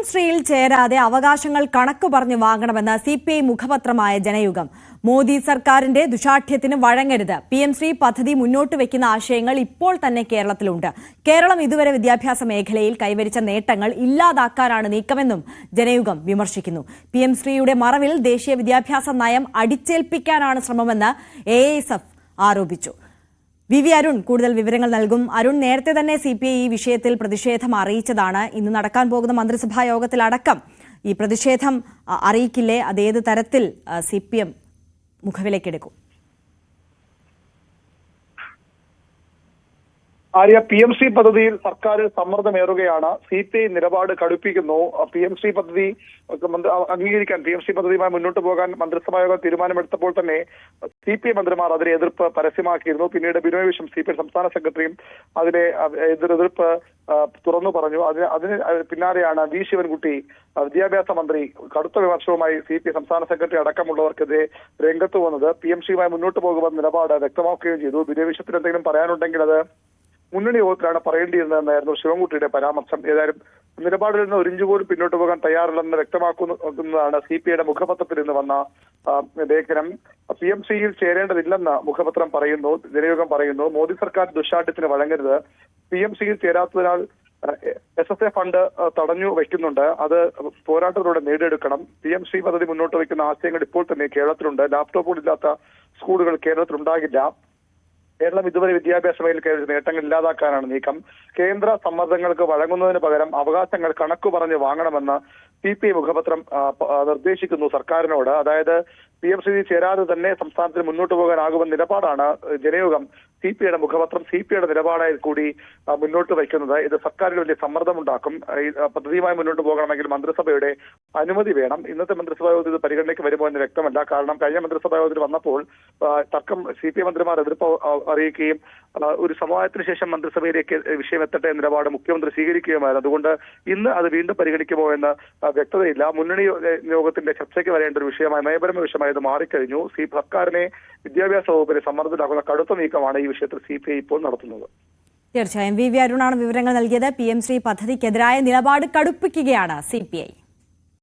ശ്രീയിൽ ചേരാതെ അവകാശങ്ങൾ കണക്കു പറഞ്ഞു വാങ്ങണമെന്ന് സിപിഐ മുഖപത്രമായ ജനയുഗം. മോദി സർക്കാരിന്റെ ദുശാഠ്യത്തിന് വഴങ്ങരുത്. PM ശ്രീ പദ്ധതി മുന്നോട്ട് വയ്ക്കുന്ന ആശയങ്ങൾ ഇപ്പോൾ തന്നെ കേരളത്തിലുണ്ട്. കേരളം ഇതുവരെ വിദ്യാഭ്യാസ മേഖലയിൽ കൈവരിച്ച നേട്ടങ്ങൾ ഇല്ലാതാക്കാനാണ് നീക്കമെന്നും ജനയുഗം വിമർശിക്കുന്നു. PM ശ്രീയുടെ മറവിൽ ദേശീയ വിദ്യാഭ്യാസ നയം അടിച്ചേൽപ്പിക്കാനാണ് ശ്രമമെന്ന് AISF ആരോപിച്ചു. VV അരുൺ കൂടുതൽ വിവരങ്ങൾ നൽകും. അരുൺ, നേരത്തെ തന്നെ CPI ഈ വിഷയത്തിൽ പ്രതിഷേധം അറിയിച്ചതാണ്. ഇന്ന് നടക്കാൻ പോകുന്ന മന്ത്രിസഭാ യോഗത്തിലടക്കം ഈ പ്രതിഷേധം അറിയിക്കില്ലേ? അതേത് തരത്തിൽ CPM മുഖവിലേക്കെടുക്കും? ആര്യ, PMC പദ്ധതിയിൽ സർക്കാർ സമ്മർദ്ദമേറുകയാണ്. CPI നിലപാട് കടുപ്പിക്കുന്നു. PMC പദ്ധതി അംഗീകരിക്കാൻ, PMC പദ്ധതിയുമായി മുന്നോട്ട് പോകാൻ മന്ത്രിസഭാ യോഗം തീരുമാനമെടുത്തപ്പോൾ തന്നെ CPI മന്ത്രിമാർ അതിനെ എതിർപ്പ് പരസ്യമാക്കിയിരുന്നു. പിന്നീട് ബിനോയ് വിശ്വം CPI സംസ്ഥാന സെക്രട്ടറിയും അതിനെ എതിർപ്പ് തുറന്നു പറഞ്ഞു. അതിന് പിന്നാലെയാണ് V ശിവൻകുട്ടി വിദ്യാഭ്യാസ മന്ത്രി കടുത്ത വിമർശനവുമായി CPI സംസ്ഥാന സെക്രട്ടറി അടക്കമുള്ളവർക്കെതിരെ രംഗത്ത് വന്നത്. PMCയുമായി മുന്നോട്ട് പോകുമെന്ന നിലപാട് വ്യക്തമാക്കുകയും ചെയ്തു. ബിനോയ് വിശ്വത്തിന് എന്തെങ്കിലും പറയാനുണ്ടെങ്കിൽ അത് മുന്നണി യോഗത്തിലാണ് പറയേണ്ടിയിരുന്നതെന്നായിരുന്നു ശിവൻകുട്ടിയുടെ പരാമർശം. ഏതായാലും നിലപാടിൽ നിന്ന് ഒരിഞ്ചു പോലും പിന്നോട്ട് പോകാൻ തയ്യാറില്ലെന്ന് വ്യക്തമാക്കുന്നതാണ് CPIയുടെ മുഖപത്രത്തിൽ നിന്ന് വന്ന ലേഖനം. PMCയിൽ ചേരേണ്ടതില്ലെന്ന് മുഖപത്രം പറയുന്നു, ജനയുഗം പറയുന്നു. മോദി സർക്കാർ ദുശാഠ്യത്തിന് വഴങ്ങരുത്. PMCയിൽ ചേരാത്തതിനാൽ SSA ഫണ്ട് തടഞ്ഞു വയ്ക്കുന്നുണ്ട്. അത് പോരാട്ടത്തിലൂടെ നേടിയെടുക്കണം. PMC പദ്ധതി മുന്നോട്ട് വയ്ക്കുന്ന ആശയങ്ങൾ ഇപ്പോൾ തന്നെ കേരളത്തിലുണ്ട്. ലാപ്ടോപ്പുകളില്ലാത്ത സ്കൂളുകൾ കേരളത്തിലുണ്ടാകില്ല. കേരളം ഇതുവരെ വിദ്യാഭ്യാസ മേഖലയിൽ കൈവരിച്ച നേട്ടങ്ങൾ ഇല്ലാതാക്കാനാണ് നീക്കം. കേന്ദ്ര സമ്മർദ്ദങ്ങൾക്ക് വഴങ്ങുന്നതിന് പകരം അവകാശങ്ങൾ കണക്കു പറഞ്ഞ് വാങ്ങണമെന്ന് CPI മുഖപത്രം നിർദ്ദേശിക്കുന്നു സർക്കാരിനോട്. അതായത് PMC ചേരാതെ തന്നെ സംസ്ഥാനത്തിന് മുന്നോട്ട് പോകാനാകുമെന്ന നിലപാടാണ് ജനയുഗം CPIയുടെ മുഖപത്രം CPIയുടെ നിലപാടായി കൂടി മുന്നോട്ട് വയ്ക്കുന്നത്. ഇത് സർക്കാരിന് വലിയ സമ്മർദ്ദമുണ്ടാക്കും. പദ്ധതിയുമായി മുന്നോട്ട് പോകണമെങ്കിൽ മന്ത്രിസഭയുടെ അനുമതി വേണം. ഇന്നത്തെ മന്ത്രിസഭാ യോഗത്തിൽ ഇത് പരിഗണനയ്ക്ക് വരുമോ എന്ന് വ്യക്തമല്ല. കാരണം കഴിഞ്ഞ മന്ത്രിസഭാ യോഗത്തിൽ വന്നപ്പോൾ തർക്കം CPI മന്ത്രിമാർ എതിർപ്പ് അറിയിക്കുകയും ഒരു സമവായത്തിന് ശേഷം മന്ത്രിസഭയിലേക്ക് വിഷയം എത്തട്ടെ എന്ന നിലപാട് മുഖ്യമന്ത്രി സ്വീകരിക്കുകയുമായിരുന്നു. അതുകൊണ്ട് ഇന്ന് അത് വീണ്ടും പരിഗണിക്കുമോ എന്ന് വ്യക്തതയില്ല. മുന്നണി യോഗത്തിന്റെ ചർച്ചയ്ക്ക് വരേണ്ട ഒരു വിഷയമായി, നയപരമായ വിഷയമായി ഇത് മാറിക്കഴിഞ്ഞു. സർക്കാരിനെ വിദ്യാഭ്യാസ വകുപ്പിനെ സമ്മർദ്ദത്തിലാക്കുന്ന കടുത്ത നീക്കമാണ് ഈ വിഷയത്തിൽ CPI ഇപ്പോൾ നടത്തുന്നത്. തീർച്ചയായും VV അരുണാണ് വിവരങ്ങൾ നൽകിയത്. PM ശ്രീ പദ്ധതിക്കെതിരായ നിലപാട് കടുപ്പിക്കുകയാണ് CPI.